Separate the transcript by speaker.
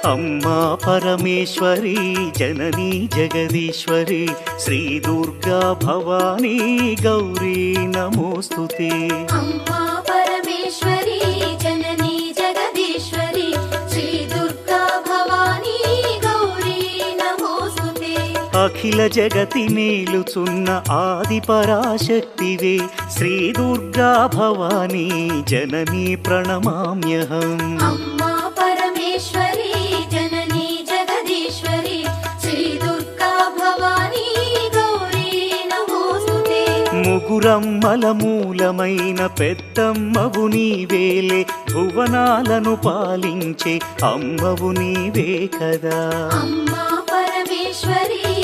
Speaker 1: అమ్మా పరమేశ్వరి జననీ జగదీశ్వరి శ్రీ దుర్గా భవానీ గౌరీ నమోస్తుతే.
Speaker 2: అమ్మా పరమేశ్వరి జననీ జగదీశ్వరి శ్రీ దుర్గా భవానీ గౌరీ నమోస్తుతే.
Speaker 1: అఖిల జగతి నేలుచున్న ఆది పరాశక్తివే శ్రీ దుర్గా భవానీ జననీ ప్రణమామ్యహం.
Speaker 2: అమ్మా పరమేశ్వరి జననీ జగదీశ్వరి శ్రీ దుర్గా భవానీ గౌరీ నమోస్తుతే.
Speaker 1: ముగురమ్మల మూలమైన పెద్దమ్మవు నీవేలే భువనాలను పాలించే అమ్మవు నీవే కదా.
Speaker 2: అమ్మా పరమేశ్వరి